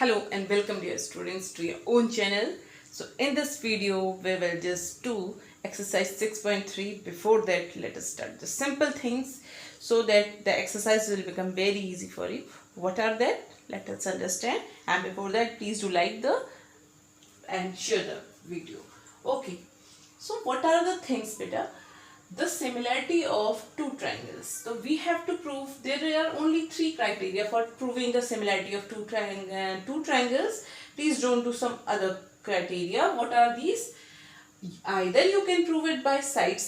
Hello and welcome dear students to your own channel. So in this video we will just do exercise 6.3. Before that, let us start the simple things so that the exercise will become very easy for you. What are that? Let us understand, and before that please do like the and share the video. Okay, so what are the things, beta? The similarity of two triangles. So we have to prove, there are only three criteria for proving the similarity of two triangles. Please don't do some other criteria. What are these? Either you can prove it by side,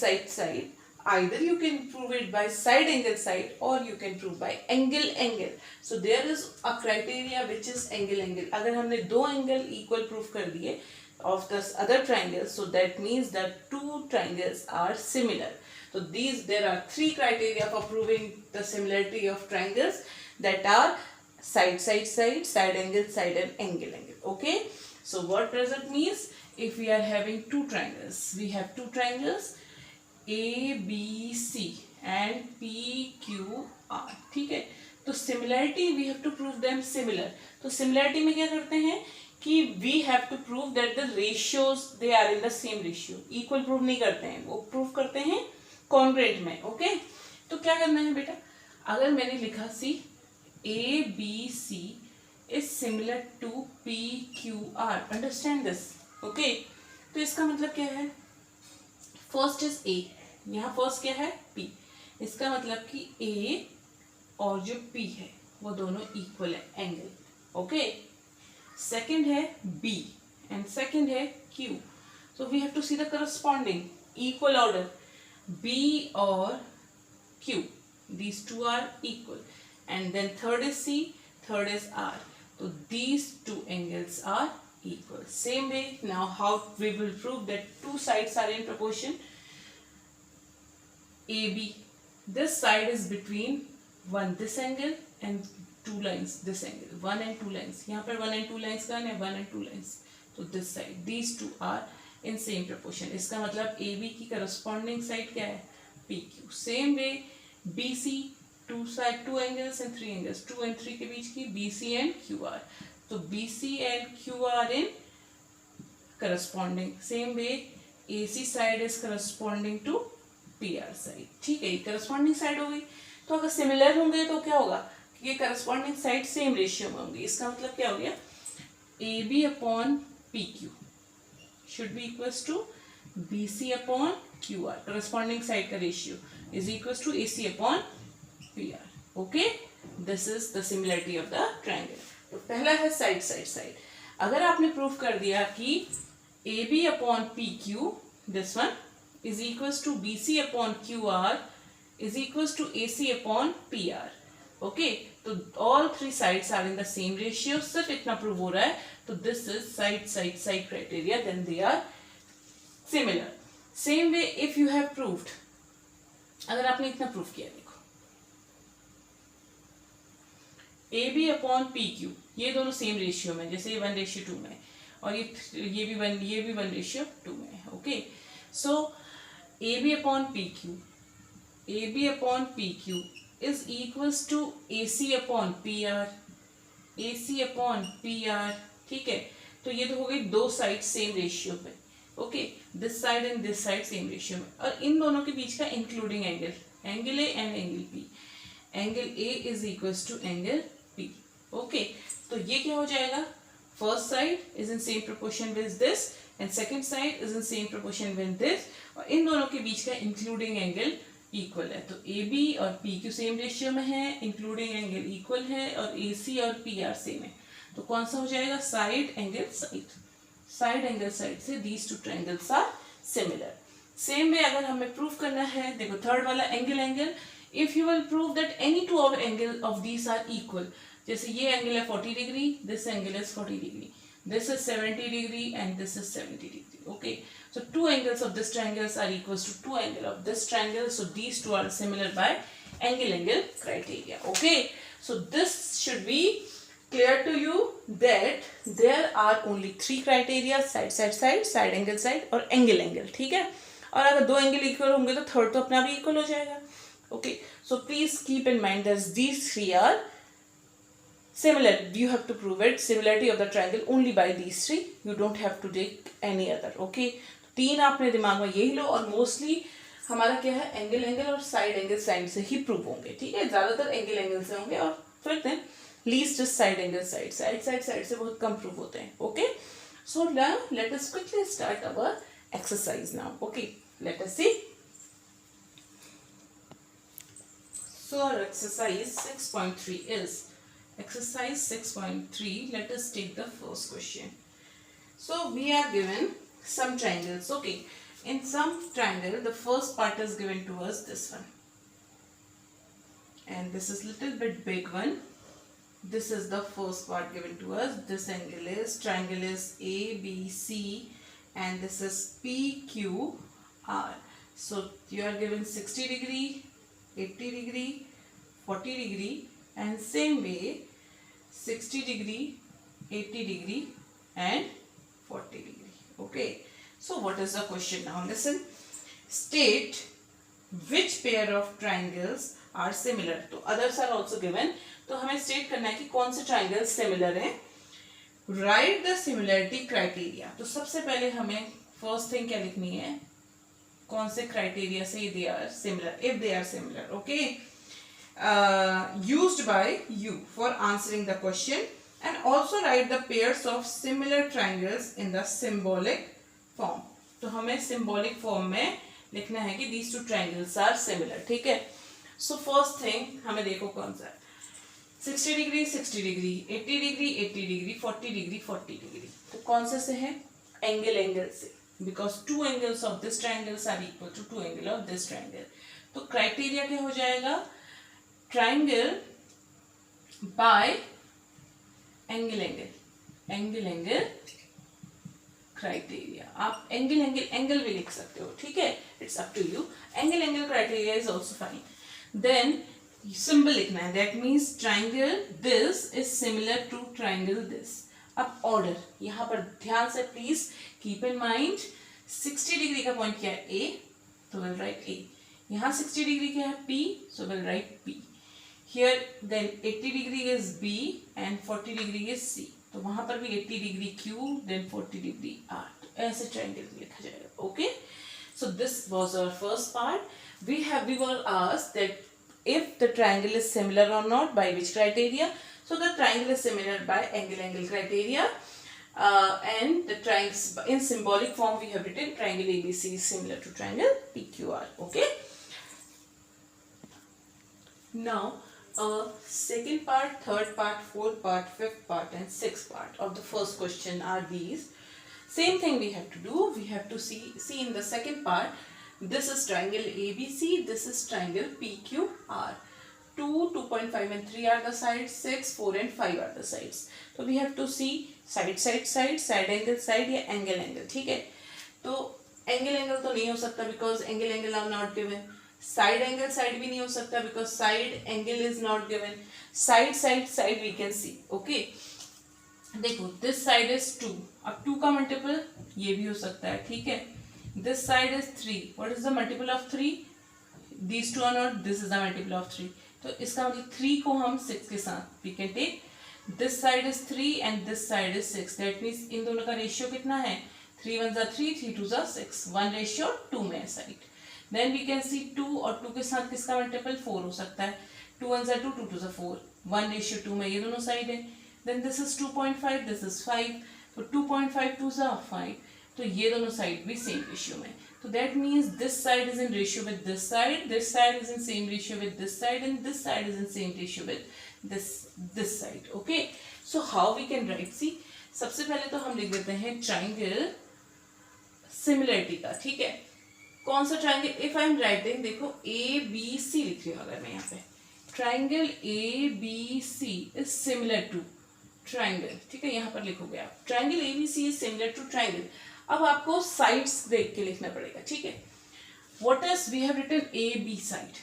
either you can prove it by side angle side, or you can prove by angle angle. So there is a criteria which is angle angle. अगर हमने दो angle equal prove कर दिए of this other triangle, so that means that two triangles are similar. So there are three criteria for proving the similarity of triangles, that are side angle side, and angle angle. Okay, so what does it means? If we are having two triangles, we have two triangles A B C and P Q R. ठीक है, तो similarity we have to prove them similar. तो similarity में क्या करते हैं कि we have to prove that the ratios they are in the same ratio. Equal prove नहीं करते हैं, वो prove करते हैं congruent में. Okay, तो क्या करना है बेटा? अगर मैंने लिखा C A B C is similar to P Q R. Understand this? Okay, तो इसका मतलब क्या है? फर्स्ट इज ए, यहाँ फर्स्ट क्या है? पी. इसका मतलब कि ए और जो पी है वो दोनों इक्वल है एंगल. ओके, सेकंड है बी एंड सेकंड है Q. So we have to see the corresponding equal order. B और Q, these two are equal, and then third is C, third is R. तो these two angles are equal. Same way, now how we will prove that two sides are in proportion? AB, this side is between one this angle and two lines this angle. One and two lines, यहाँ पर one and two lines का है, one and two lines. तो this side, these two are in same proportion. इसका मतलब AB की corresponding side क्या है? PQ. Same way, BC, two angles and three angles, 2 and 3 के बीच की BC and QR. तो BC and Q are in corresponding. Same way, AC side is corresponding to PR side. ठीक है, ये corresponding side हो गई. तो अगर similar होंगे तो क्या होगा कि ये corresponding side same ratio में होंगी. इसका मतलब क्या हो गया? AB upon PQ should be equals to BC upon QR. Corresponding side का ratio is equals to AC upon PR. Okay, this is the similarity of the triangle. तो पहला है साइड साइड साइड. अगर आपने प्रूफ कर दिया कि A B upon P Q, this one is equals to B C upon Q R is equals to A C upon P R. Okay, तो all three sides are in the same ratio. सिर्फ इतना prove हो रहा है. तो this is side side side criteria, then they are similar. Same way if you have proved, अगर आपने इतना प्रूव किया, देखो A B upon P Q, ये दोनों सेम रेशियो में, जैसे ये 1:2 में, और ये भी 1:2 में है. Okay, so A B upon P Q is equals to A C upon P R, A C upon P R. ठीक है, तो ये तो हो गई दो साइड सेम रेशियो पे. Okay, this side and this side same ratio में, और इन दोनों के बीच का including angle, angle A and angle P. Angle A is equals to angle P. Okay, तो ये क्या हो जाएगा? First side is in same proportion with this and second side is in same proportion with this, और इन दोनों के बीच का इंक्लूडिंग एंगल इक्वल है. तो ए बी और पी क्यू सेम रेशियो में है, इंक्लूडिंग एंगल इक्वल है, और ए सी और पी आर सेम है. तो कौन सा हो जाएगा? Side angle side. Side angle side से these two triangles are similar. Same way अगर हमें प्रूव करना है, देखो थर्ड वाला angle angle, if you will prove that any two of angle of these are equal, जैसे ये एंगल है 40 degree, this angle is 40 degree, this is 70 degree and this is 70 degree. Okay, so two angles of this triangles are equals to two angle of this triangle, so these two are similar by angle angle criteria. Okay, so this should be clear to you that there are only three criteria: side angle side और angle angle. ठीक है, और अगर दो angle equal होंगे तो third तो अपना भी इक्वल हो जाएगा. Okay, so please keep in mind that these three are Similar, you have to prove it, similarity of the triangle only by these three, you don't have to take any other. Okay, तीन आपने दिमाग में यही लो, और mostly हमारा क्या है, angle angle और साइड एंगल साइड से ही प्रूव होंगे. ठीक है, ज्यादातर एंगल एंगल से होंगे, और फिर then least side angle side side से बहुत कम प्रूव होते हैं. Okay, so now let us quickly start our exercise now. Okay, let us see. So our exercise 6.3 is exercise 6.3. Let us take the first question. So we are given some triangles. Okay, in some triangle the first part is given to us, this one, and this is little bit big one. This is the first part given to us. This angle is, triangle is ABC, and this is PQR. So you are given 60 degree, 80 degree, 40 degree, and same way 60 degree, 80 degree and 40 degree. Okay, so what is the question now? Listen, state which pair of triangles are similar. तो others are also given, तो हमें state करना है कि कौन से triangles similar हैं. Write the similarity criteria. तो सबसे पहले हमें first thing क्या लिखनी है, कौन से क्राइटेरिया से they are similar, if they are similar. Okay, used by you for answering the question, and also write the pairs of similar triangles in the symbolic form. तो हमें symbolic form में लिखना है कि these two triangles are similar. ठीक है, so first thing हमें देखो कौन सा है, 60 degree 60 degree, 80 degree 80 degree, 40 degree 40 degree. तो कौन से है, एंगल एंगल से, because two angles of this triangles are equal to two angle of this triangle. तो क्राइटेरिया क्या हो जाएगा, triangle by angle angle criteria. आप एंगल भी लिख सकते हो. ठीक है, it's up to you. Angle criteria is also fine. Then symbol लिखना है, that means triangle this is similar to triangle this. अब ऑर्डर यहाँ पर ध्यान से please keep in mind, 60 degree का पॉइंट क्या है, ए, तो विल राइट ए. यहाँ 60 डिग्री क्या है, P, so will write P. Here then 80 degree is B and 40 degree is C, तो वहां पर भी 80 degree Q, then 40 degree R. तो ऐसे ट्रायंगल लिखा जाएगा. Okay, so this was our first part. we were asked that if the triangle is similar or not, by which criteria. So the triangle is similar by angle criteria, and the triangles in symbolic form we have written triangle ABC is similar to triangle PQR. Okay. Now, second part, third part, fourth part, fifth part, and sixth part of the first question are these. Same thing we have to do. We have to see in the second part. This is triangle ABC. This is triangle PQR. 2, 2.5 and 3 are the sides, 6, 4 and 5 are the sides. So we have to see side angle side या angle. ठीक है, तो angle तो नहीं हो सकता because angle are not given. Side angle side भी नहीं हो सकता because side angle is not given. Side we can see. Okay, देखो this side is 2. अब 2 का multiple ये भी हो सकता है. ठीक है, this side is 3. What is the multiple of 3? These two are not. This is the multiple of 3. तो इसका मतलब 3 को हम 6 के साथ we can take. This side is 3 and this side is 6. That means इन दोनों का रेशियो कितना है, 3 1 जा 3, 3 2 जा 6, 1:2 में side. Then we can see 2 और 2 के साथ किसका मल्टीपल 4 हो सकता है, 2 1 जा 2, 2 2 जा 4, 1:2 में ये दोनों साइड है. Then this is 2.5, this is 5, तो 2.5 2 जा 5, तो ये दोनों साइड भी सेम रेशियो में. So that means this side is in ratio with this side is in same ratio with this side, and this side is in same ratio with this side. Okay, so how we can write? See, सबसे पहले तो हम लिख देते हैं triangle similarity का. ठीक है, कौन सा triangle? If I am writing, देखो ABC लिख रही हूँ अगर मैं यहाँ पे, triangle ABC is similar to triangle. ठीक है, यहाँ पर लिखोगे आप triangle ABC is similar to triangle. अब आपको साइड्स देख के लिखना पड़ेगा. ठीक है, what is we have written A B side,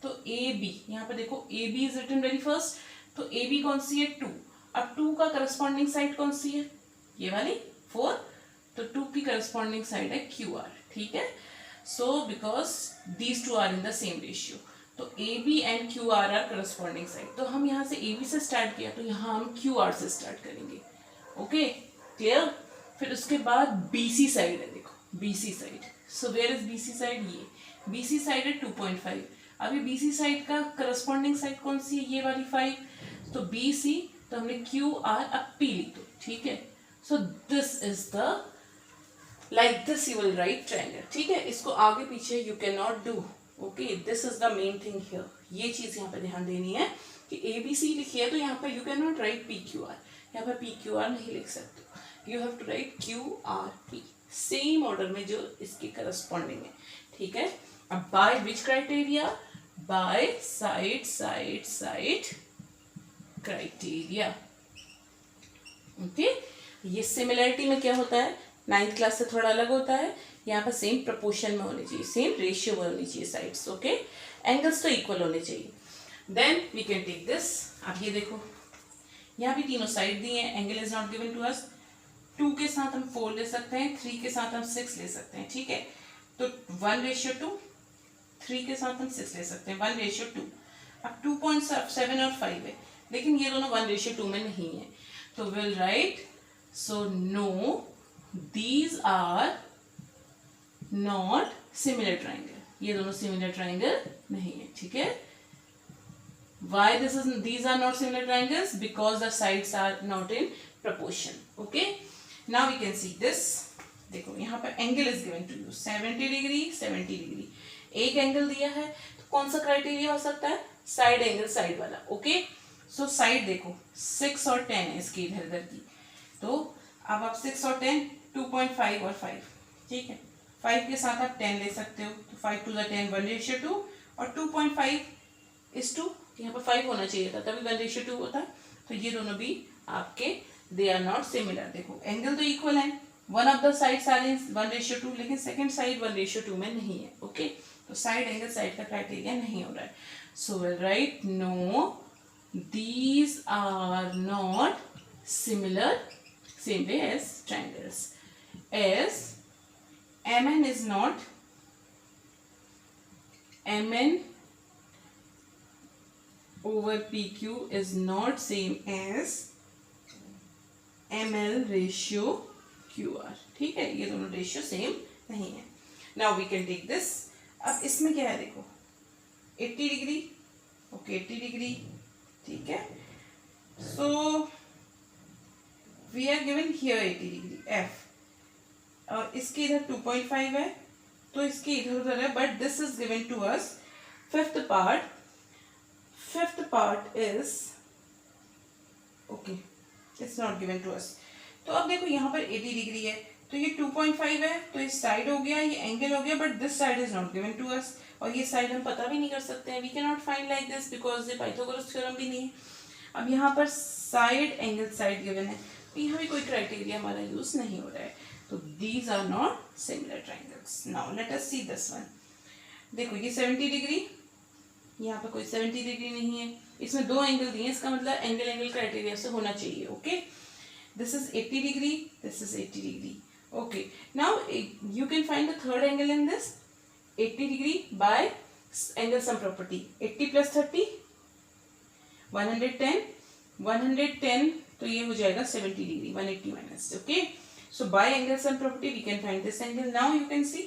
तो ए बी यहाँ पे देखो A B is written very first, तो ए बी कौन सी है, 2. अब 2 का करस्पॉन्डिंग साइड कौन सी है, ये वाली 4, तो 2 की करस्पॉन्डिंग साइड है क्यू आर. ठीक है, so because these two are in the same ratio, तो A B and Q R are corresponding side. तो हम यहाँ से ए बी से स्टार्ट किया तो यहाँ हम क्यू आर से स्टार्ट करेंगे। Okay clear. फिर उसके बाद बी सी साइड है, देखो B C side. So where is B C side, ये बी सी साइड है 2.5। अभी बी सी साइड का करस्पॉन्डिंग साइड कौन सी है, ये वाली 5। तो बी सी, तो हमने क्यू आर अब पी लिख दो, ठीक है। So this is the like this you will write triangle, ठीक है। इसको आगे पीछे you cannot do, okay, this is the main thing here। ये चीज यहाँ पे ध्यान देनी है कि ए बी सी लिखी है तो यहाँ पे you cannot write P Q are, यहाँ पे पी क्यू आर नहीं लिख सकते, you have to write Q R P, same order में जो इसकी करस्पॉन्डिंग है, ठीक है। अब by which criteria, by side side side criteria, okay. ये सिमिलरिटी में क्या होता है, 9th क्लास से थोड़ा अलग होता है। यहाँ पर सेम प्रपोर्शन में होनी चाहिए, सेम रेशियो में होनी चाहिए साइड्स, ओके। एंगल्स तो इक्वल होने चाहिए। Then we can take this. अब ये देखो यहाँ भी तीनों साइड दी हैं, angle is not given to us. 2 के साथ हम 4 ले सकते हैं, 3 के साथ हम 6 ले सकते हैं, ठीक है। तो 1:2, 3 के साथ हम 6 ले सकते हैं, 1:2। अब 2.7 और 5 है, लेकिन ये दोनों 1:2 में नहीं है, तो will write so no these are not similar triangle, ये दोनों similar triangle नहीं है, ठीक है। why these are not similar triangles, because the sides are not in proportion, okay। now we can see this। देखो यहाँ पर angle is given to you 70 degree 70 degree, एक एंगल दिया है, तो कौन सा क्राइटेरिया हो सकता है, साइड एंगल साइड वाला, ओके। सो साइड देखो 6 और 10 है इसकी इधर उधर की, तो अब आप 6 और 10 2.5 और 5, ठीक है। 5 के साथ आप 10 ले सकते हो, तो 5 to the 10 1:2, और 2.5:2, यहाँ पर 5 होना चाहिए था तभी 1:2 होता है। तो ये दोनों भी आपके दे आर नॉट सिमिलर। देखो एंगल तो इक्वल है, one of the sides are in 1:2, लेकिन सेकेंड साइड 1:2 में नहीं है, ओके। तो साइड एंगल साइड का क्राइटेरिया नहीं हो रहा है। So will write no these are not similar, same way as triangles, as mn is not, mn over pq is not same as ml ratio qr, ठीक है। ये दोनों रेशियो सेम नहीं है। now we can take this। अब इसमें क्या है देखो 80 डिग्री, ओके 80 डिग्री, ठीक है। so we are given here 80 degree f, और इसके इधर 2.5 है, तो इसके इधर उधर है, but this is given to us fifth part is okay, it's not given to us. तो अब देखो यहाँ पर 80 डिग्री है, तो ये 2.5 है, तो इस साइड हो गया, ये एंगल हो गया, but this side is not given to us, और ये साइड हम पता भी नहीं कर सकते हैं, we can not find like this because ये पाइथागोरस थ्योरम भी नहीं है। अब यहाँ पर साइड एंगल साइड गिवन है, यहाँ भी कोई क्राइटेरिया हमारा यूज नहीं हो रहा है, तो these are not similar triangles. Now let us see this one. देखो ये 70 डिग्री, यहाँ पर कोई 70 डिग्री नहीं है, इसमें 2 एंगल दिए, इसका मतलब एंगल एंगल क्राइटेरिया से होना चाहिए, okay. This is 80 degree, this is 80 degree, okay. Now you can find the third angle in this 80 degree by angle sum property, 80 + 30 110, 110, तो ये हो जाएगा 70 degree, 180 minus, okay. So by angle sum property we can find this angle. Now you can see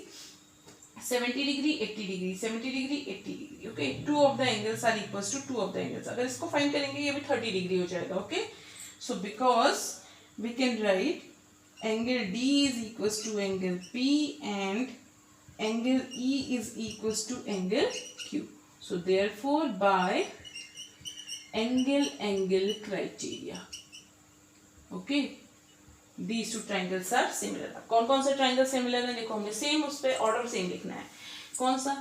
70 degree 80 degree, 70 degree 80 degree, okay. 2 of the angles are equals to 2 of the angles. अगर इसको find करेंगे ये भी 30 degree हो जाएगा, okay. So because we can write angle D is equals to angle P and angle E is equals to angle Q. So therefore by angle criteria, okay, these two triangles are similar। कौन कौन से triangle similar है देखो, हमें same उस पर order same लिखना है। कौन सा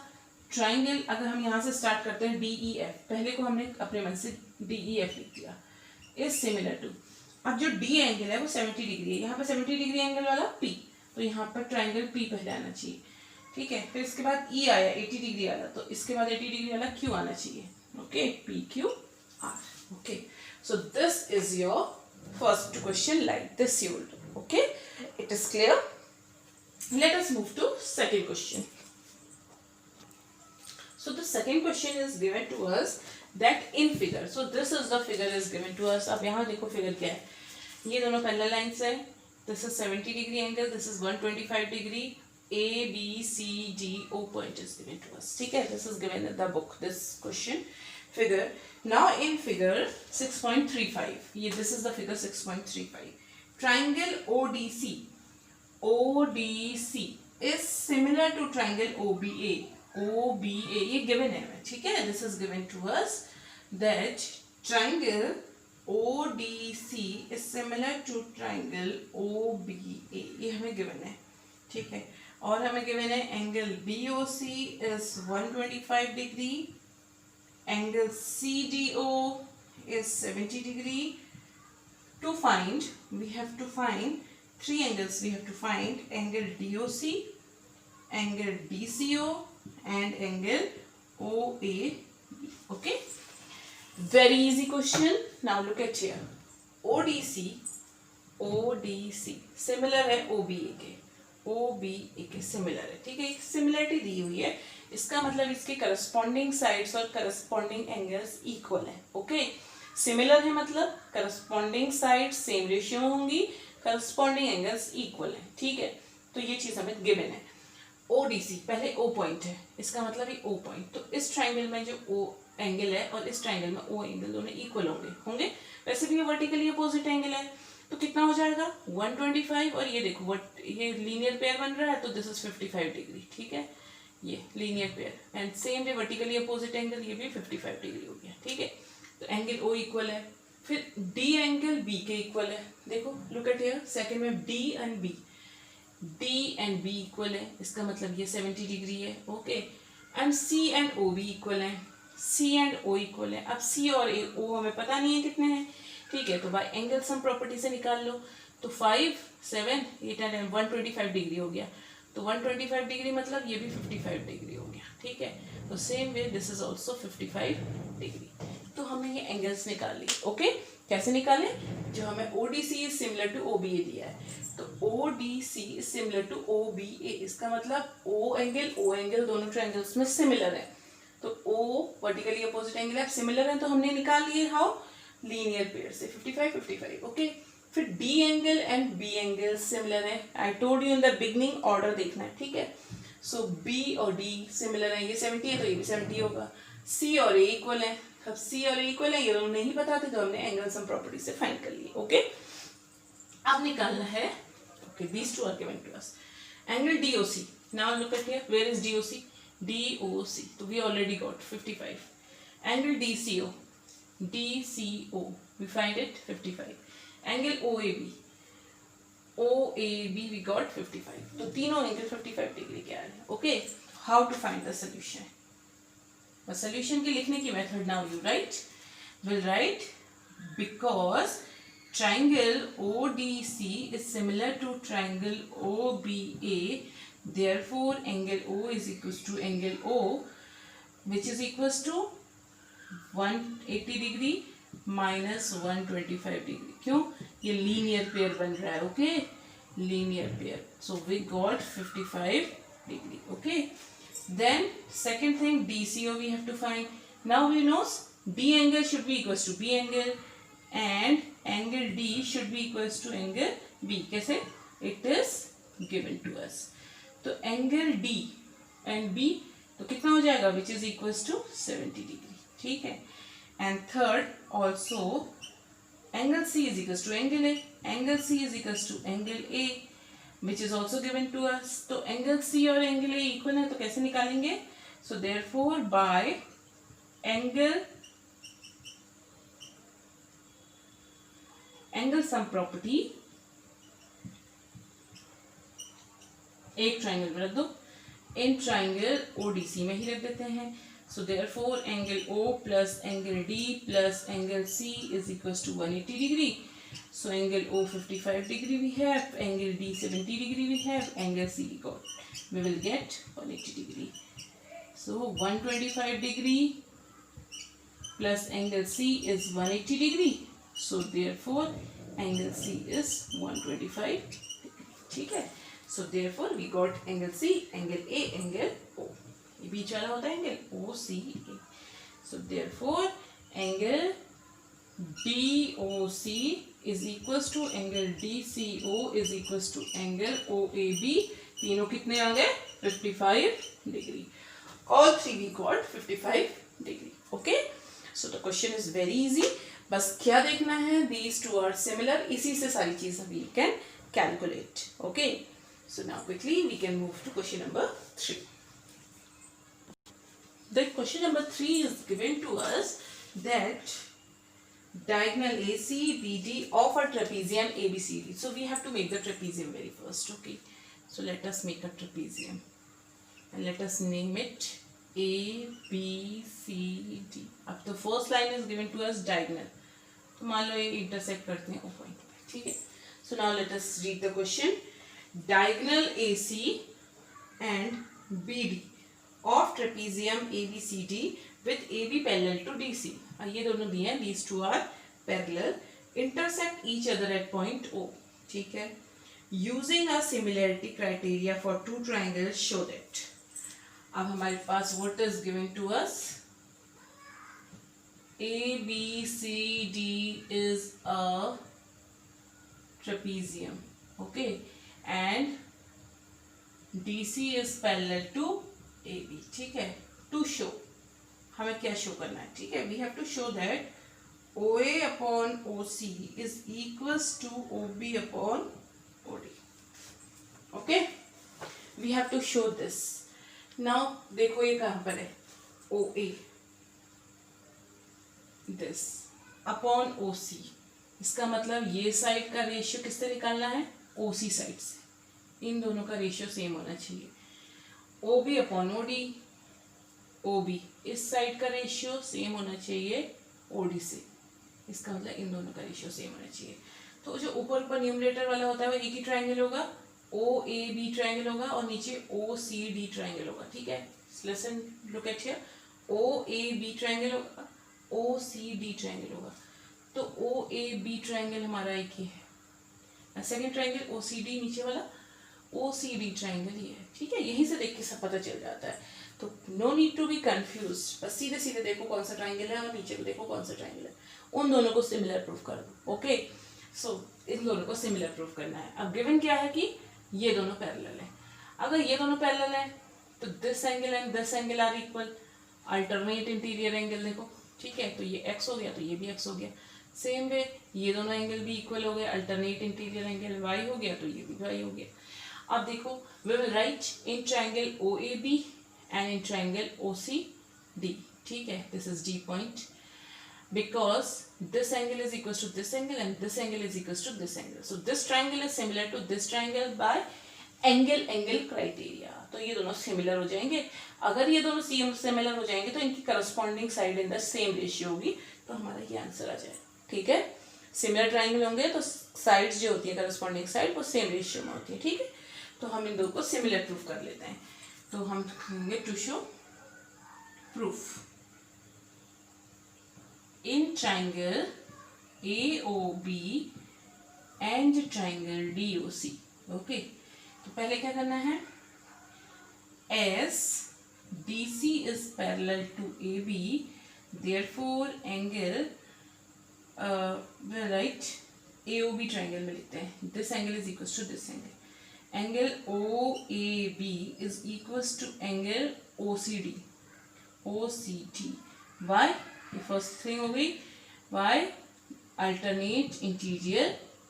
ट्राइंगल, अगर हम यहाँ से स्टार्ट करते हैं DEF, पहले को हमने अपने मन से DEF लिख दिया, इज सिमिलर टू। अब जो D एंगल है वो 70 डिग्री है, यहाँ पर 70 डिग्री एंगल वाला P, तो यहाँ पर ट्राइंगल P पहले आना चाहिए, ठीक है। फिर इसके बाद E आया 80 डिग्री वाला, तो इसके बाद 80 डिग्री वाला Q आना चाहिए, okay, PQR, okay। So this is your first question, like this you will do, okay, it is clear। Let us move to second question। So the second question is given to us that in figure. So this is the figure is given to us. अब यहाँ देखो figure क्या है, ये दोनों parallel lines है. This is 70 degree angle, this is 125 degree. A, B, C, D, O point is given to us. ठीक है, this is given in the book, this question figure. Now in figure 6.35, ये this is the figure 6.35. Triangle ODC. ODC is similar to triangle OBA. OBA ये given है, ठीक है. This is given to us that triangle ODC is similar to triangle OBA. ये हमें given है, ठीक है. और हमें given है angle BOC is 125 degree. Angle CDO is 70 degree. To find, we have to find three angles. We have to find angle DOC, angle DCO, and angle OAB. Okay, very easy question. Now look at here. ODC similar है OBA के, OBA के similar है, ठीक है. एक similarity दी हुई है, इसका मतलब इसके corresponding sides और corresponding angles equal है. Okay, similar है मतलब corresponding sides same ratio में होंगी, corresponding angles equal है, ठीक है. तो ये चीज़ हमें given है. ODC पहले O point है, इसका मतलब ये O point. तो इस triangle में जो O एंगल है और इस ट्राइंगल में O एंगल दोनों इक्वल होंगे. वैसे भी ये वर्टिकली अपोजिट एंगल है, तो कितना हो जाएगा 125. और ये देखो ये लीनियर पेयर बन रहा है, तो दिस इज 55 डिग्री, ठीक है. ये linear pair and same way vertically opposite angle, ये भी 55 डिग्री हो गया, ठीक है. तो एंगल O इक्वल है. फिर D एंगल B के इक्वल है. देखो लुक एट हियर, सेकंड में D एंड B इक्वल है, इसका मतलब ये 70 डिग्री है. Okay, and C and O भी इक्वल है. C एंड O इक्वल है. अब C और O हमें पता नहीं है कितने हैं, ठीक है. तो बाय एंगल सम प्रॉपर्टी से निकाल लो. तो 5, 7, 8 एंड 125 डिग्री हो गया. तो 125 डिग्री मतलब ये भी 55 डिग्री हो गया, ठीक है. तो same way this is also 55 degree. तो हमने ये एंगल्स निकाल लिए. ओके, कैसे निकाले? जो हमें ODC is similar to OBA दिया है, तो ODC is similar to OBA. इसका मतलब O एंगल दोनों ट्रायंगल्स में सिमिलर है. तो O वर्टिकली अपोजिट एंगल है, सिमिलर है, तो हमने निकाल लिए हाउ, लीनियर पेयर से 55. ओके, फिर D angle and B angle similar है. I told you in the beginning order देखना है, ठीक है. सो B और D सिमिलर है, ये 70 है तो ये भी 70 होगा. C और A इक्वल है. अब C और A इक्वल है, ये दोनों नहीं पता थे, तो हमने एंगल सम प्रॉपर्टी से फाइंड कर लिए. ओके, अब निकालना है. Okay, these two are given to us. Angle DOC. Now look at here. Where is DOC? DOC. So we already got 55. Angle DCO. We find it 55. Angle OAB. We got 55. तो तीनों angle 55 degree के आ रहे हैं. Okay, how to find the solution. बस solution की लिखने की method now you write. Will write because triangle ODC is similar to triangle OBA, therefore angle O is equals to angle O, which is equals to 180 degree minus 125 degree. क्यों? ये linear pair बन रहा है. Okay, linear pair. So we got 55 degree. Okay, then second thing, DCO we have to find. Now we know D angle should be equals to B angle and angle D should be equals to angle B. कैसे? It is given to us. तो angle D and B तो कितना हो जाएगा, which is equals to 70 degree, ठीक है. And third also angle C is equals to angle A. Angle C is equals to angle A, which is also given to us. तो angle C और angle A equal है, तो कैसे निकालेंगे? So therefore by angle sum property एक triangle में रख दो. इन ट्राइंगल ODC में ही रख देते हैं. So therefore angle O plus angle D plus angle C is equals to 180 degree. So angle O 55 degree we have, angle D 70 degree we have, angle C we will get 180 degree. सो 125 degree plus angle C is 180 degree. So therefore angle C is 125 degree. ठीक है. So therefore we got angle C, angle A, angle O. ये बीच वाला होता है angle O C A. So therefore angle DOC is equals to angle DCO is equals to angle OAB। तीनों कितने आ गए 55 degree. All three we got 55 degree. Okay, so the question is very easy. बस क्या देखना है, these two are similar, इसी से सारी चीजें we can calculate. Okay, so now quickly we can move to question number 3. The question number 3 is given to us that diagonal AC BD of a trapezium ABCD. So we have to make the trapezium very first. Okay, so let us make a trapezium and let us name it A B C D. अब तो first line is given to us diagonal, तो मान लो ये intersect करते हैं O point पे, ठीक है। So now let us read the question. Diagonal AC and BD of trapezium ABCD with AB parallel to DC. ये दोनों दिए हैं, these two are parallel, intersect each other at point O, ठीक है। Using a similarity criteria for two triangles, show that. अब हमारे पास what is given to us, ABCD is a trapezium, okay, and DC is parallel to AB, ठीक है। To show, हमें क्या show करना है, ठीक है, we have to show that OA upon OC is equals to OB upon OD. Okay, we have to show this. Now देखो ये कहाँ पर है, OA this upon OC, इसका मतलब ये साइड का रेशियो किससे निकालना है, OC साइड से। इन दोनों का रेशियो सेम होना चाहिए। OB अपॉन OD, OB इस साइड का रेशियो सेम होना चाहिए OD से, इसका मतलब इन दोनों का रेशियो सेम होना चाहिए। तो जो ऊपर ऊपर न्यूमरेटर वाला होता है वो एक ही ट्रायंगल होगा, OAB ट्रायंगल होगा, और नीचे OCD ट्रायंगल होगा, ठीक है। Lesson look at here, OAB triangle होगा, OCD ट्रायंगल होगा। तो OAB ट्रायंगल हमारा एक ही है, सेकंड ट्रायंगल OCD नीचे वाला OCD ट्रायंगल ये है, ठीक है। यहीं से देख के सब पता चल जाता है, तो no need to be confuse, बस सीधे सीधे देखो कौन सा ट्रायंगल है और नीचे को देखो कौन सा ट्रायंगल है, उन दोनों को सिमिलर प्रूफ कर दो। ओके, सो इन दोनों को सिमिलर प्रूफ करना है। अब गिवन क्या है कि ये दोनों पैरेलल है। अगर ये दोनों पैरेलल है तो this angle and this angle are equal, alternate interior angle देखो, ठीक है। तो ये x हो गया तो ये भी x हो गया। सेम वे ये दोनों एंगल भी इक्वल हो गए, अल्टरनेट इंटीरियर एंगल y हो गया तो ये भी y हो गया। अब देखो we will write in triangle OAB and in triangle OCD, ठीक है। This is D point, because this angle is equals to this angle and this angle is equals to this angle. So this triangle is similar to this triangle by angle criteria. तो ये दोनों similar हो जाएंगे। अगर ये दोनों similar हो जाएंगे तो इनकी corresponding side in the same ratio होगी, तो हमारा ये आंसर आ जाएगा, ठीक है। सिमिलर ट्राइंगल होंगे तो साइड्स जो होती है करस्पॉन्डिंग साइड वो सेम रेशियो में होती है, ठीक है। तो हम इन दो को सिमिलर प्रूफ कर लेते हैं। तो हम कहेंगे to show proof in triangle AOB and triangle DOC. Okay, तो पहले क्या करना है, as DC is parallel to AB, therefore angle we'll write AOB triangle में लिखते हैं, this angle is equals to this angle. Angle OAB is equals to angle OCD. Why? ये first thing हो गई, बाय अल्टरनेट इंटीरियर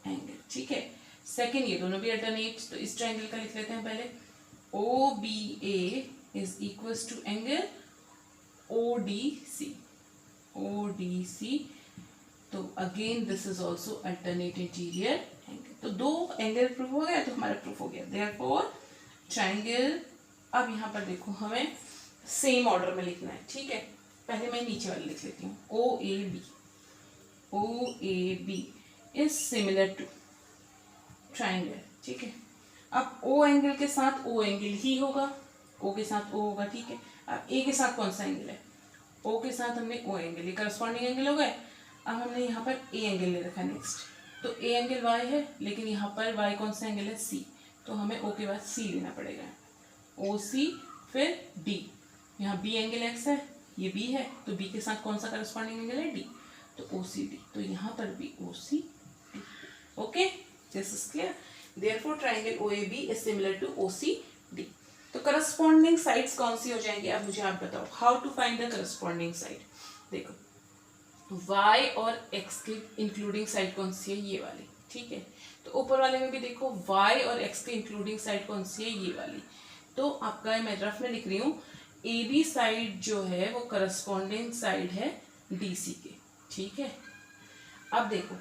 एंगल, ठीक है। Second ये दोनों भी अल्टरनेट, तो इस ट्रायंगल का लिख लेते हैं पहले, OBA is equals to angle ODC। तो again this is also alternate interior angle. तो दो एंगल प्रूफ हो गया, तो हमारा प्रूफ हो गया। देयरफॉर ट्रायंगल, अब यहाँ पर देखो हमें सेम ऑर्डर में लिखना है, ठीक है। पहले मैं नीचे वाले लिख लेती हूँ, OAB is similar to triangle, ठीक है। अब O एंगल के साथ O एंगल ही होगा, O के साथ O होगा, ठीक है। अब A के साथ कौन सा एंगल है, O के साथ हमने O एंगल, ये करस्पॉन्डिंग एंगल हो गए। अब हमने यहाँ पर A एंगल ले रखा है नेक्स्ट, तो A एंगल Y है, लेकिन यहाँ पर Y कौन सा एंगल है, C, तो हमें O के बाद C लेना पड़ेगा, OC फिर D, यहाँ बी एंगल एक्स है, ये बी है, तो बी के साथ कौन सा करस्पॉन्डिंग एंगल है, डी, तो ओ सी डी, तो यहाँ पर भी O C D. Okay, this is clear. Therefore triangle O A B is similar to O C D. तो करस्पॉन्डिंग साइड्स कौन सी हो जाएंगी, अब मुझे आप बताओ, how to find the corresponding side. देखो y और x की इंक्लूडिंग साइड कौन सी है, ये वाली, ठीक है। तो ऊपर वाले में भी देखो y और x की इंक्लूडिंग साइड कौन सी है, ये वाली। तो आपका मैं रफ में लिख रही हूँ, ए बी साइड जो है वो करस्पॉन्डिंग साइड है डी सी के, ठीक है। अब देखो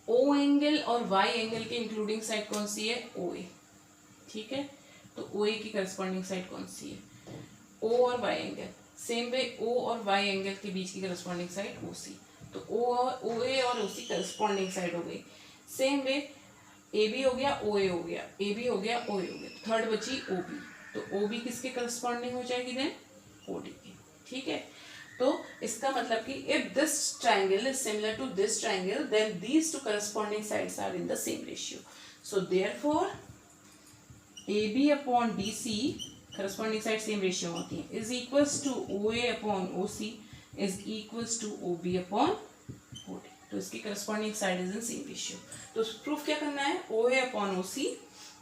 ओ एंगल और y एंगल के इंक्लूडिंग साइड कौन सी है, ओ ए, ठीक है। तो ओ ए की करस्पॉन्डिंग साइड कौन सी है, ओ और y एंगल। सेम वे ओ और y एंगल के बीच की करस्पॉन्डिंग साइड ओ सी, तो ओ ए और ओ सी करस्पॉन्डिंग साइड हो गई। सेम वे ए बी हो गया, ओ ए हो गया, ए बी हो गया, ओ ए हो गया, थर्ड बची ओ बी, तो ओ बी किसके करस्पॉन्डिंग हो जाएगी देन, ओ डी की, ठीक है। तो इसका मतलब कि if this triangle is similar to this triangle then these two corresponding sides are in the same ratio. So therefore A B upon D C corresponding side same ratio होती है, is equals to O A upon O C is equals to O B upon O D. तो इसकी corresponding side is in same ratio. तो proof क्या करना है, O A upon O C,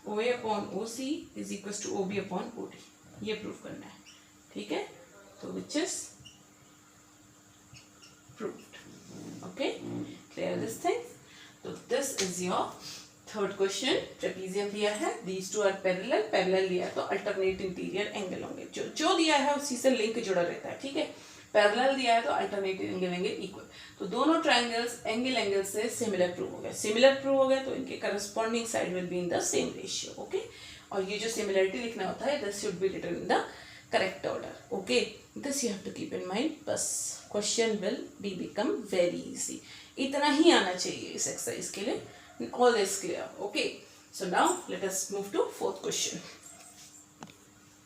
O A upon O C is equals to O B upon O D, ये proof करना है, ठीक है। तो which is proved. Okay, clear this thing. So this is your third question. Trapezium दिया है, these two are parallel, parallel दिया है तो alternate interior angle होंगे, जो दिया है उसी से लिंक जुड़ा रहता है, ठीक है। पैरेलल दिया है तो अल्टरनेटिव एंगल होंगे इक्वल, तो दोनों ट्राइंगल्स एंगल से सिमिलर प्रूव हो गए, सिमिलर प्रूव हो गए तो इनके corresponding side will be in the same ratio. Okay, और ये जो सिमिलरिटी लिखना होता है this should be written in the correct order. Okay, this you have to keep in mind, बस question will be become very easy. इतना ही आना चाहिए इस एक्सरसाइज के लिए। All is clear. Okay, so now let us move to fourth question.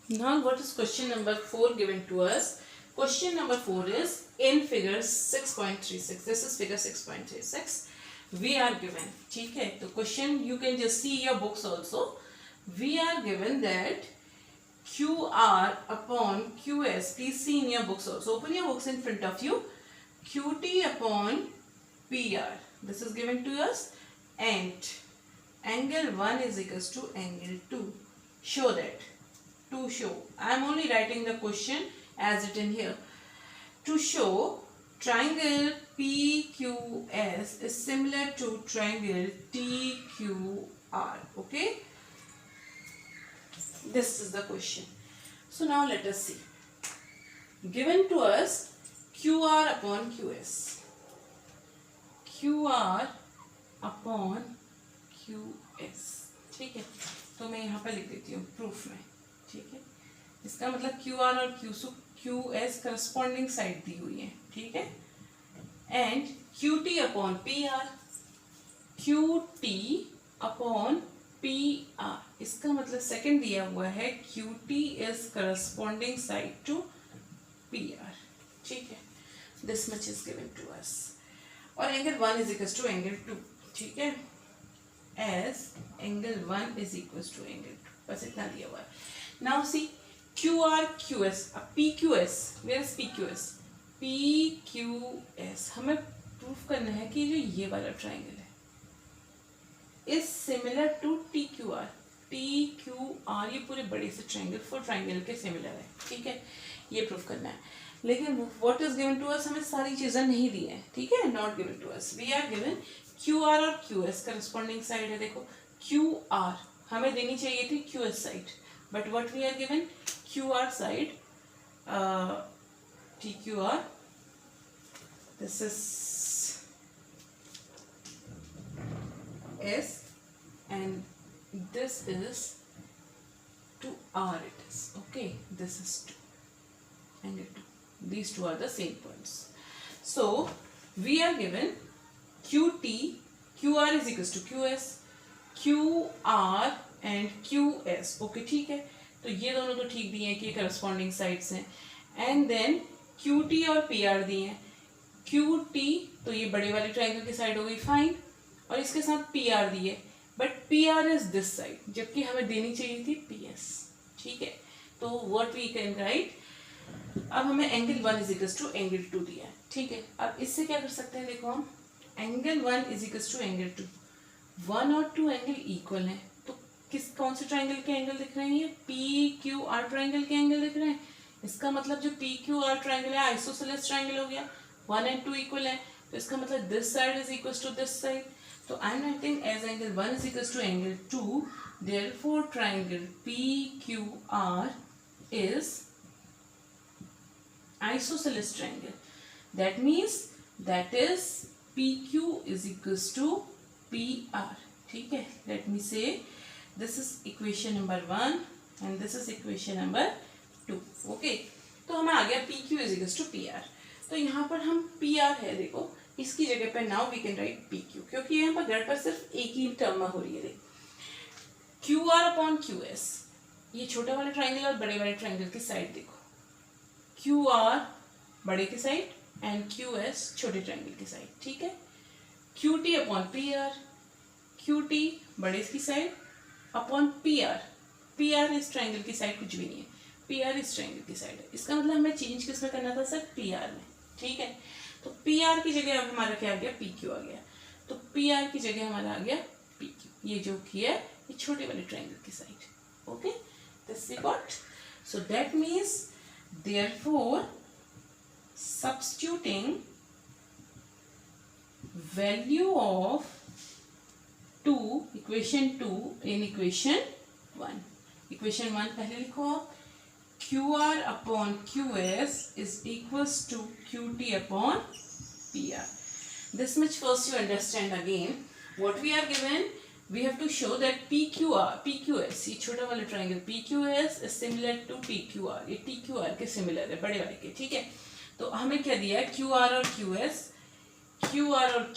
Now what is question number 4 given to us? Question number 4 is in figure 6.36. This is figure 6.36. We are given, ठीक है, तो question you can just see your books also. We are given that QR upon QS. Please see in your books also. Open your books in front of you. QT upon PR. This is given to us, and angle 1 is equals to angle 2. Show that. To show, I am only writing the question as written here. To show triangle PQS is similar to triangle TQR. Okay, this is the question. So now let us see. Given to us QR upon QS, QR upon QS, ठीक है। तो मैं यहाँ पर लिख देती हूँ proof में, ठीक है। इसका मतलब क्यू आर और क्यू एस करस्पॉन्डिंग साइड दी हुई है, ठीक है। And Q T upon P R, Q T upon P R, इसका मतलब सेकंड दिया हुआ है Q T is corresponding side to P R, ठीक है। This much is given to us. और angle 1 is equal to angle 2, ठीक है, as angle 1 is equal to angle 2, बस इतना दिया हुआ है। Now see QR QS, PQS, where is PQS? PQS हमें प्रूफ करना है कि जो ये वाला ट्राइंगल है is similar to TQR। TQR ये पूरे बड़े से ट्राइंगल 4 ट्राइंगल के सिमिलर है, ठीक है, ये प्रूफ करना है। लेकिन what is given to us, हमें सारी चीजें नहीं दी है, ठीक है, not given to us. We are given QR और QS करस्पॉन्डिंग साइड है। देखो QR हमें देनी चाहिए थी QS side, but what we are given QR side, TQR, this is S and this is 2R it is, okay, this is 2 and 2, these two are the same points. So we are given QT, QR is equals to QS, QR and QS, okay, ठीक है। तो ये दोनों तो ठीक दिए हैं कि करस्पॉन्डिंग साइड्स हैं। एंड देन QT और PR दिए हैं। QT तो ये बड़े वाले ट्राइंगल की साइड हो गई, फाइन, और इसके साथ PR दिए, but PR is this side, जबकि हमें देनी चाहिए थी PS, ठीक है। तो व्हाट वी कैन राइट, अब हमें angle 1 is equal to angle 2 दिया है, ठीक है। अब इससे क्या कर सकते हैं, देखो हम angle 1 is equal to angle 2, 1 और 2 एंगल इक्वल हैं, तो कौन से ट्राइंगल के एंगल दिख रहे हैं, ये पी क्यू आर ट्राइंगल के एंगल दिख रहे हैं। इसका मतलब जो पी क्यू आर ट्राइंगल है आइसोसेलेस ट्राइंगल हो गया, 1 एंड 2 इक्वल है, तो इसका मतलब this side is equal to this side, तो I am writing as angle 1 is equal to angle 2, therefore triangle P Q R is isosceles triangle. That means that is PQ is equals to PR. ठीक है, let me say this is equation number 1 and this is equation number 2. Okay, तो हमें आ गया PQ is equals to PR. तो यहाँ पर हम PR है, देखो इसकी जगह पे now we can write PQ, क्योंकि यहाँ पर गड़ पर सिर्फ एक ही टर्म हो रही है, देख QR अपॉन QS, ये छोटे वाले ट्राइंगल और बड़े वाले ट्राइंगल की साइड देखो, क्यू आर बड़े की साइड एंड क्यू एस छोटे ट्राइंगल की साइड, ठीक है। Q T upon P R, Q T बड़े की साइड अपॉन पी आर इस ट्राइंगल की साइड कुछ भी नहीं है, पी आर इस ट्राइंगल की साइड है। इसका मतलब हमें चेंज किसमें करना था सर, पी आर में, ठीक है। तो पी आर की जगह अब हमारा क्या आ गया, पी क्यू आ गया, तो पी आर की जगह हमारा आ गया पी क्यू, ये जो किया है ये छोटे वाले ट्राइंगल की side, okay. This we got. So that means therefore substituting value of 2 equation 2 in equation 1. Equation 1 पहले लिखो, QR upon QS is equals to QT upon PR. This much first you understand again. What we are given, we have to show that PQS, ये छोटा वाला triangle PQS is similar to TQR, ये TQR के similar है, बड़े वाले के, ठीक है। तो हमें क्या दिया है, QR और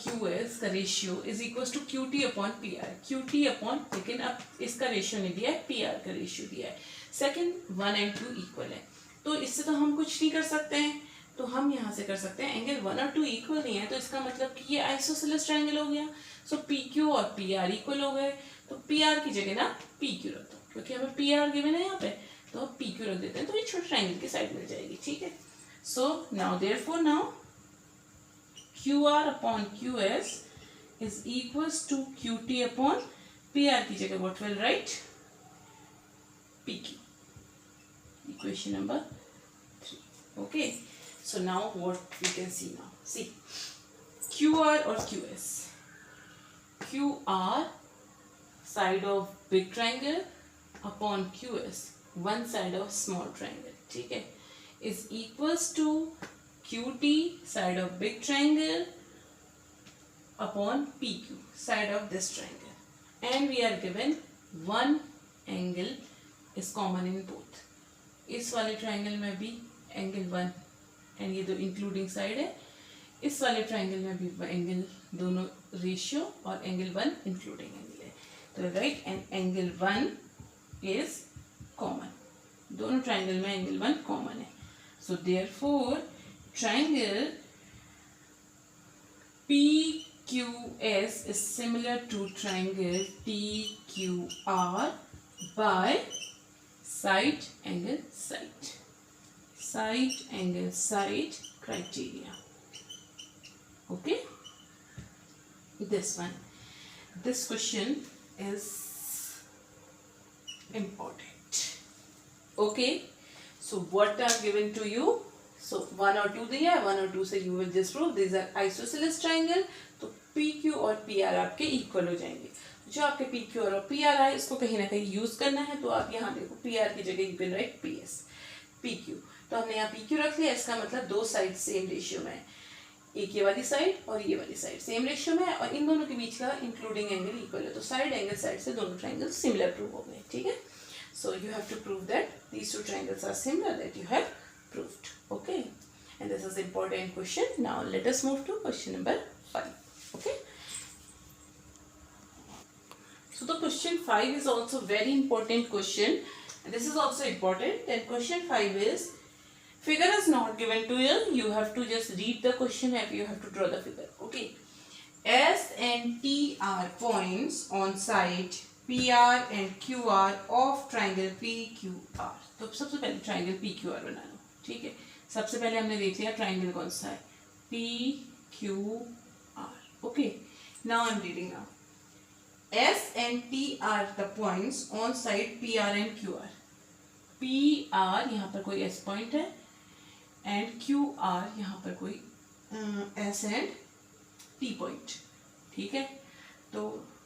QS का ratio is equal to QT upon PR, QT upon, लेकिन अब इसका रेशियो नहीं दिया है, PR का रेशियो दिया है। सेकंड 1 एंड 2 इक्वल है, तो इससे तो हम कुछ नहीं कर सकते हैं, तो हम यहाँ से कर सकते हैं एंगल 1 और 2 इक्वल नहीं है, तो इसका मतलब कि ये आइसोसेलेस ट्राइंगल हो गया। सो PQ और PR इक्वल हो गए, तो PR की जगह ना PQ रख दो, क्योंकि हमें PR गिवन है यहाँ पे, तो हम PQ रख देते हैं, तो ये छोटे ट्राइंगल की साइड मिल जाएगी, ठीक है। So now therefore now QR upon QS is equals to QT upon PR की जगह what will write, PQ, equation number 3, okay. So now what we can see now, see QR or QS, QR side of big triangle upon QS one side of small triangle, ठीक है, is equals to QT side of big triangle upon PQ side of this triangle, and we are given one angle is common in both. इस वाले triangle में भी angle 1 and ये दो including side है, इस वाले ट्राइंगल में भी एंगल दोनों रेशियो और एंगल 1 इंक्लूडिंग एंगल है, तो right and angle 1 is common, दोनों ट्राइंगल में एंगल 1 कॉमन है। So therefore triangle PQS is similar to triangle TQR by side angle side criteria, okay. This question is important, okay. So what are given to you, so 1 और 2 दिया है, 1 और 2 से you will just prove these are isosceles triangle, तो PQ और PR आपके equal हो जाएंगे। जो आपके PQ और PR है इसको कहीं ना कहीं यूज करना है, तो आप यहाँ देखो PR की जगह यू कैन राइट PQ, तो हमने यहाँ PQ रख लिया, इसका मतलब दो साइड सेम रेशियो में है, एक ये वाली साइड और ये वाली साइड सेम रेशियो में है, और इन दोनों के बीच का इंक्लूडिंग एंगल इक्वल है, तो साइड एंगल साइड से दोनों ट्राइंगल सिमिलर प्रूव हो गए, ठीक है। So you have to prove that these two triangles are similar, that you have proved, okay. And this is important question. Now let us move to question number 5, okay. So the question 5 is also very important question, and this is also important. And question 5 is, figure is not given to you, you have to just read the question and you have to draw the figure, okay. S and T are points on side PR and QR of triangle PQR, तो सबसे पहले triangle PQR बना लो, ठीक है, सबसे पहले हमने देख लिया ट्राइंगल कौन सा है, PQR. Okay, now I am reading now. S and T are the points on side PR and QR. PR यहाँ पर कोई S पॉइंट है एंड QR यहाँ पर कोई S एंड T पॉइंट. ठीक है, तो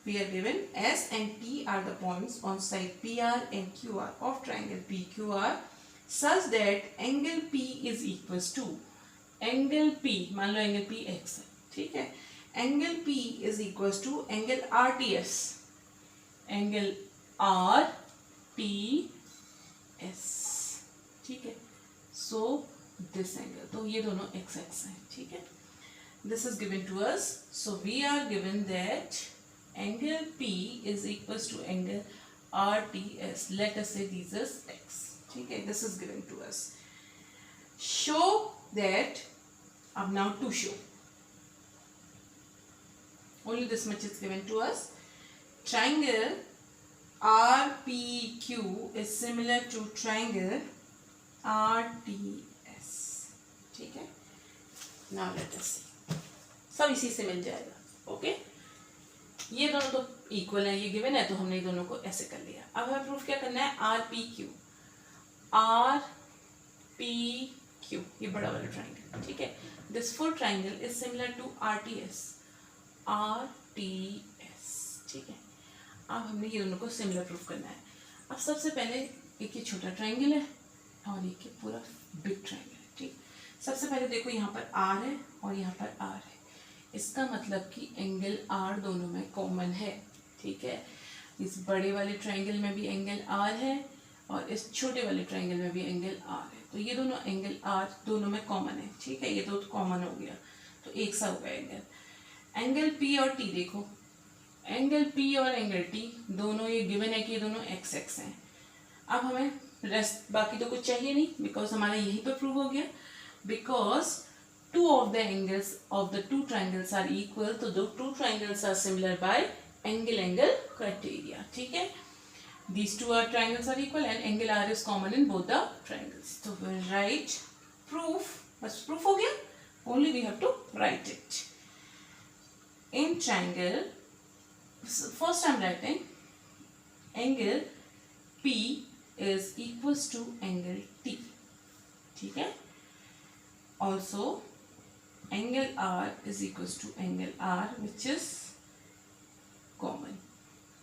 we are given S and T are the points on side PR and QR of triangle PQR such that angle P is equals to angle P, मान लो angle P x है. ठीक है, angle P is equals to angle RTS, angle RTS. ठीक है, so this angle, तो ये दोनों x x है. ठीक है, this is given to us, so we are given that angle P is equals to angle RTS. Let us say this is x. ठीक है, this is given to us. Show that, अब now to show, only this much is given to us. Triangle RPQ is similar to triangle RTS. ठीक है, now let us see, सब इसी से मिल जाएगा. Okay, ये दोनों तो इक्वल है, ये गिवन है, तो हमने ये दोनों को ऐसे कर लिया. अब हमें प्रूफ क्या करना है, RPQ, RPQ, ये बड़ा वाला ट्राइंगल. ठीक है, this full triangle is similar to RTS, RTS. ठीक है, अब हमने ये दोनों को सिमिलर प्रूफ करना है. अब सबसे पहले एक ये छोटा ट्राइंगल है और एक ये पूरा बिग ट्राइंगल है. ठीक, सबसे पहले देखो यहाँ पर R है और यहाँ पर R है, इसका मतलब कि एंगल R दोनों में कॉमन है. ठीक है, इस बड़े वाले ट्राइंगल में भी एंगल R है और इस छोटे वाले ट्राइंगल में भी एंगल R है, तो ये दोनों एंगल R दोनों में कॉमन है. ठीक है, ये तो कॉमन हो गया, तो एक सा हो गया एंगल. एंगल P और T देखो, एंगल P और एंगल T दोनों ये गिवन है कि ये दोनों x x हैं. अब हमें रेस्ट बाकी तो कुछ चाहिए नहीं, बिकॉज हमारा यहीं पर प्रूव हो गया. Because two of the angles of the two triangles are equal, so the two triangles are similar by angle criteria. ठीक है, these two are triangles are equal and angle R is common in both the triangles. So we will write proof. बस proof हो गया, only we have to write it. In triangle, first I am writing angle P is equals to angle T. ठीक है, also angle R is equals to angle R which is common.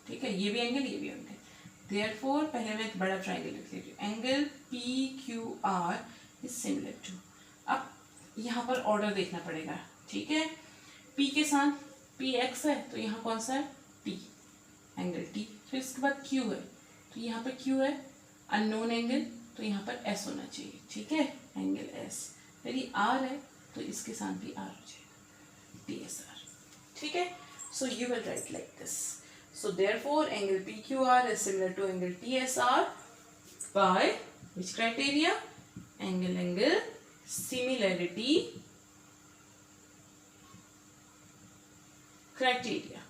ठीक है, ये भी angle, ये भी angle. Therefore पहले मैं एक बड़ा ट्राइंगल लिख लेती हूँ, angle PQR is similar to. अब यहाँ पर ऑर्डर देखना पड़ेगा. ठीक है, P के साथ PX है, तो यहाँ कौन सा है, T, एंगल T. फिर इसके बाद Q है, तो यहाँ पर Q है अननोन एंगल, तो यहाँ पर S होना चाहिए. ठीक है, एंगल S. फिर ये R है, तो इसके साथ भी R हो जाएगा, TSR. ठीक है, so you will write like this. So therefore angle PQR is similar to angle TSR by which criteria? Angle similarity criteria.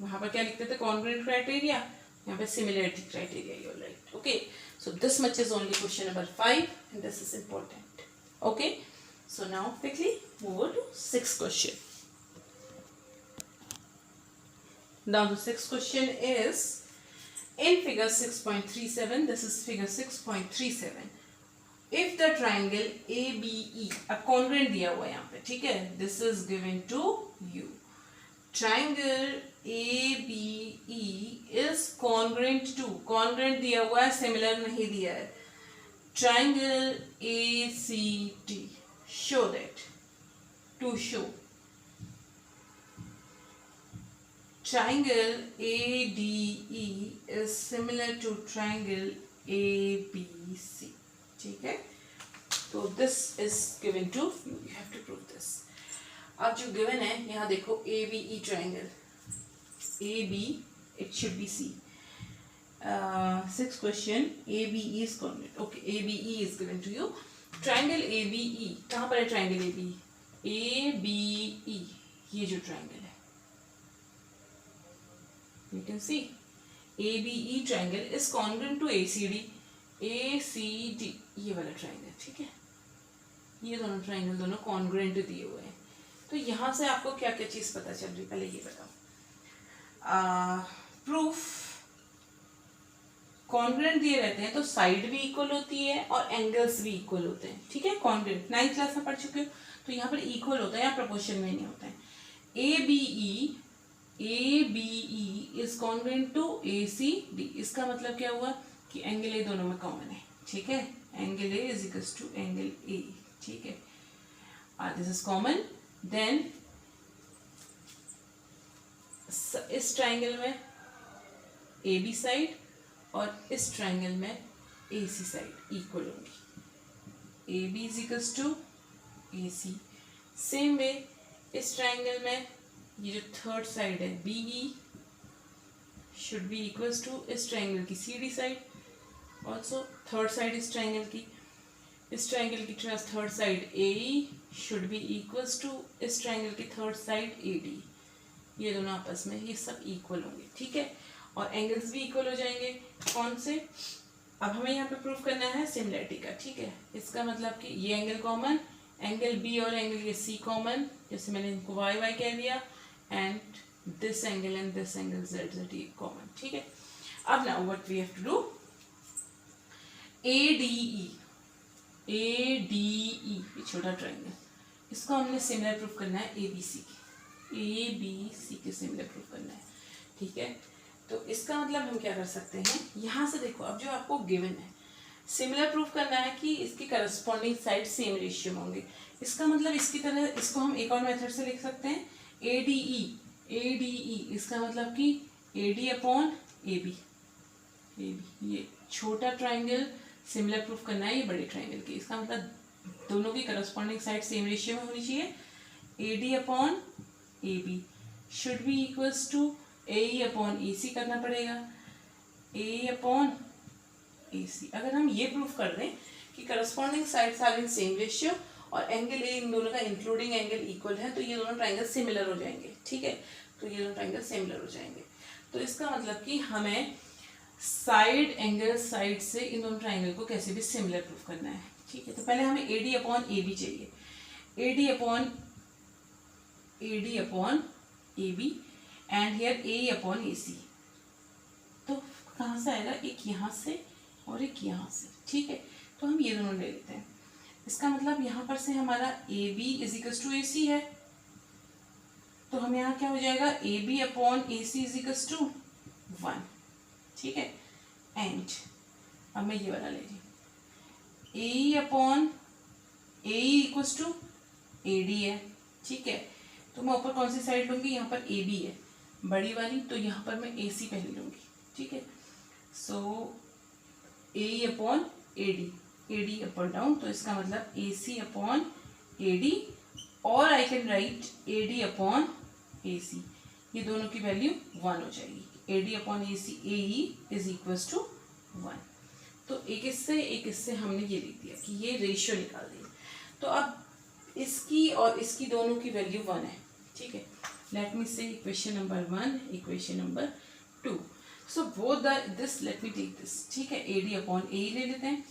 वहाँ पर क्या लिखते थे, congruent criteria, यहाँ पे similarity criteria you will write. Okay, so this much is only question number 5 and this is important. Okay, so now quickly move on to 6th question. Now the 6th question is in figure 6.37. This is figure 6.37. If the triangle ABE, अब congruent दिया हुआ है यहाँ पे. ठीक है, this is given to you. Triangle ABE is congruent to, congruent दिया हुआ है, similar नहीं दिया है. Triangle ACT, show that, to show. Triangle ADE is similar to triangle ABC. ठीक है, तो this is given to you. You have to prove this. अब जो given है, यहाँ देखो ABE triangle, AB, it should be C. 6th question, ABE is congruent. Okay, ABE is given to you. Triangle ABE, कहाँ पर है triangle ABE? ABE, ये जो triangle है, you can see ABE triangle is congruent to ACD. ACD, ये वाला triangle, ठीक है। ये दोनों ट्राइंगल दोनों कॉन्ग्रुएंट दिए हुए हैं। तो यहाँ से आपको क्या क्या चीज़ पता चल रही, पहले ये बताओ। प्रूफ, कॉन्ग्रुएंट दिए रहते हैं तो साइड भी इक्वल होती है और एंगल्स भी इक्वल होते हैं, ठीक है। कॉन्ग्रुएंट 9th क्लास में पढ़ चुके हो, तो यहाँ पर इक्वल होता है या प्रोपोर्शन में नहीं होता है। ABE is congruent to ACD, इसका मतलब क्या हुआ कि एंगल ए दोनों में कॉमन है, ठीक है। Angle A is equal to angle A, ठीक है। This is common. देन इस ट्राइंगल में AB साइड और इस ट्राइंगल में AC साइड इक्वल होंगी। AB is equal to AC। Same way इस ट्राइंगल में ये जो थर्ड साइड है BE should be equals to इस ट्राइंगल की CD side. Also third side इस ट्राइंगल की third side AE should be equals to इस ट्राइंगल की थर्ड साइड AD। ये दोनों आपस में ये सब इक्वल होंगे, ठीक है। और एंगल्स भी इक्वल हो जाएंगे। कौन से? अब हमें यहाँ पे प्रूफ करना है सिमिलरिटी का, ठीक है। इसका मतलब कि ये एंगल कॉमन, एंगल B और एंगल ये C कॉमन, जैसे मैंने इनको Y Y कह दिया, and this angle and this angle Z Z common, ठीक है। अब now what we have to do, ADE ये छोटा ट्राइंगल, इसको हमने सिमिलर प्रूफ करना है ABC के सिमिलर प्रूफ करना है, ठीक है। तो इसका मतलब हम क्या कर सकते हैं, यहाँ से देखो, अब जो आपको गिवन है सिमिलर प्रूफ करना है कि इसकी करस्पॉन्डिंग साइड सेम रेशियो में होंगे। इसका मतलब इसकी तरह इसको हम एक और मेथड से लिख सकते हैं, ADE इसका मतलब कि AD अपॉन AB। ये छोटा ट्राइंगल सिमिलर प्रूफ करना है ये बड़े ट्राइंगल की, इसका मतलब दोनों की करस्पॉन्डिंग साइड सेम रेशियो में होनी चाहिए। AD upon AB should be equals to AE upon AC करना पड़ेगा, AE अपॉन AC। अगर हम ये प्रूफ कर दें कि corresponding sides are in same ratio और एंगल ए इन दोनों का इंक्लूडिंग एंगल इक्वल है, तो ये दोनों ट्राइंगल सिमिलर हो जाएंगे, ठीक है। तो ये दोनों ट्राइंगल सिमिलर हो जाएंगे। तो इसका मतलब कि हमें साइड एंगल साइड से इन दोनों ट्राइंगल को कैसे भी सिमिलर प्रूफ करना है, ठीक है। तो पहले हमें AD अपॉन AB चाहिए, AD upon AB and here AE upon AC। तो कहाँ से आएगा, एक यहाँ से और एक यहाँ से, ठीक है। तो हम ये दोनों ले लेते हैं। इसका मतलब यहाँ पर से हमारा AB is equals to AC है, तो हम यहाँ क्या हो जाएगा, AB upon AC is equals to 1, ठीक है। एंड अब मैं ये वाला ले रही हूँ, AE upon AE equals to AD है, ठीक है। तो मैं ऊपर कौन सी साइड लूँगी, यहाँ पर AB है बड़ी वाली, तो यहाँ पर मैं AC पहले लूँगी, ठीक है। So AE upon AD up और डाउन, तो इसका मतलब AC अपॉन AD, और I can write AD upon AC। ये दोनों की वैल्यू 1 हो जाएगी। AD upon AC AE is equals to 1। तो एक इससे हमने ये लिख दिया कि ये रेशियो निकाल दी। तो अब इसकी और इसकी दोनों की वैल्यू 1 है, ठीक है। Let me say equation number 1, equation number 2। So both this, let me take this, ठीक है। AD अपॉन AE ले लेते हैं,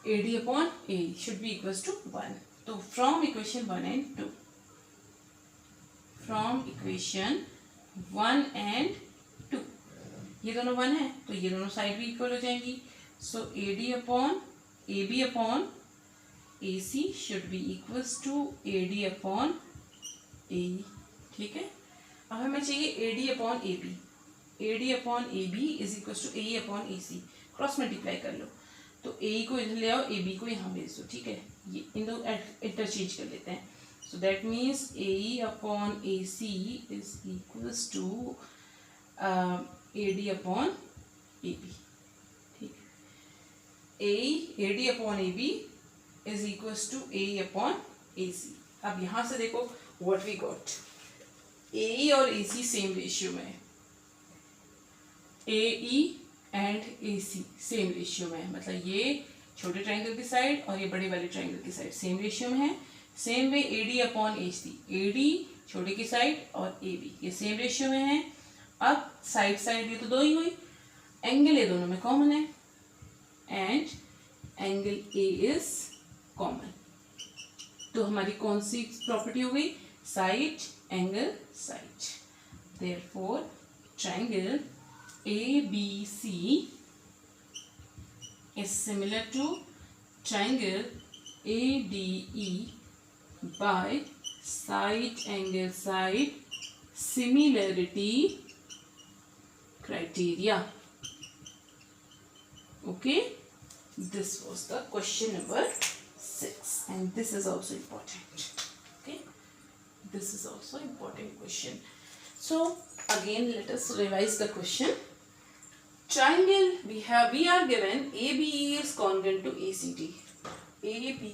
AD upon AE should be equals to 1। तो from equation 1 and 2, from equation 1 and 2, ये दोनों 1 है तो ये दोनों साइड भी इक्वल हो जाएंगी। So AD upon AB upon AC should be equals to AD upon AE, ठीक है। अब हमें चाहिए AD upon AB, AD upon AB is equal to AE upon AC, cross multiply कर लो, तो AE को इधर ले आओ, AB को यहाँ भेज दो, ठीक है। ये इन दो इंटरचेंज कर लेते हैं। So that means AE upon AC is equals to AD upon AB, ठीक है। AD upon AB is equals to AE upon AC। अब यहाँ से देखो व्हाट वी गॉट, AE और AC सेम रेशियो में है, AE and AC same ratio में है, मतलब ये छोटे ट्राइंगल की साइड और ये बड़े वाले ट्राइंगल की साइड सेम रेशियो में है। Same way AD upon AC, AD छोटे की साइड और AB ये सेम रेशियो में है। अब साइड ये तो दो ही हुई, एंगल ये दोनों में कॉमन है, and angle A is common. तो हमारी कौन सी प्रॉपर्टी हो गई? Side angle side. Therefore triangle ABC is similar to triangle ADE by side angle side similarity criteria. Okay, this was the question number 6 and this is also important. Okay, this is also important question. So again let us revise the question. Triangle we are given ABE is congruent to ACD. ABE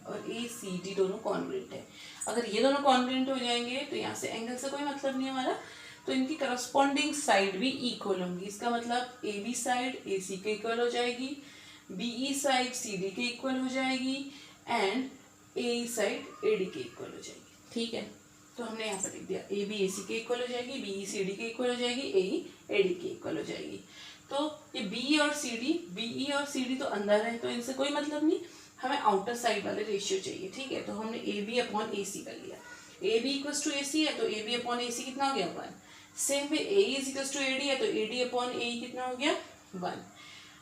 और ACD दोनों congruent है। अगर ये दोनों congruent हो जाएंगे तो यहाँ से एंगल से कोई मतलब नहीं हमारा, तो इनकी करस्पॉन्डिंग साइड भी इक्वल होंगी। इसका मतलब AB साइड AC के इक्वल हो जाएगी, BE साइड CD के इक्वल हो जाएगी एंड AE साइड AD के इक्वल हो जाएगी। ठीक है, तो हमने यहाँ पर लिख दिया AB AC के इक्वल हो जाएगी, BE CD के इक्वल हो जाएगी, AE AD के इक्वल हो जाएगी। तो ये BE और CD तो अंदर है तो इनसे कोई मतलब नहीं, हमें आउटर साइड वाले रेशियो चाहिए। ठीक है, तो हमने AB अपॉन AC कर लिया। AB इक्वल्स टू AC है तो AB अपॉन AC कितना हो गया? 1। Same way AE is equals to AD है तो AD अपॉन AE कितना हो गया? 1।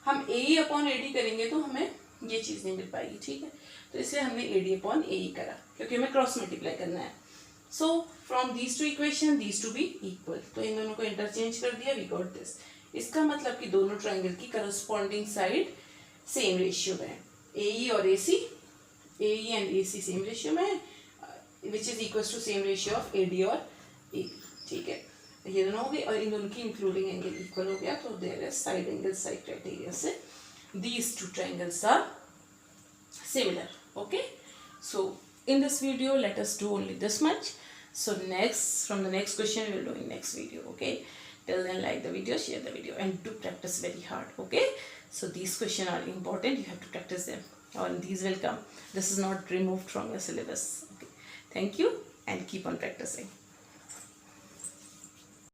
हम AE अपॉन AD करेंगे तो हमें ये चीज़ नहीं मिल पाएगी। ठीक है, तो इसलिए हमने AD अपॉन AE करा क्योंकि हमें क्रॉस मल्टीप्लाई करना है। So from these two equation these two be equal, तो इन दोनों को इंटरचेंज कर दिया, वी गॉट दिस। इसका मतलब कि दोनों ट्रायंगल की करस्पॉन्डिंग साइड सेम रेशियो में है। AE और AC, AE and AC same ratio में है, which is equal to same ratio of AD और AB। ठीक है, ये दोनों हो गए और इन दोनों की इंक्लूडिंग एंगल इक्वल हो गया, तो there is side angle side criteria से these two triangles are similar. Okay, so in this video let us do only this much. So from the next question we will do in next video. Okay, till then like the video, share the video and do practice very hard. Okay, so these questions are important, you have to practice them and these will come. This is not removed from your syllabus. Okay, thank you and keep on practicing.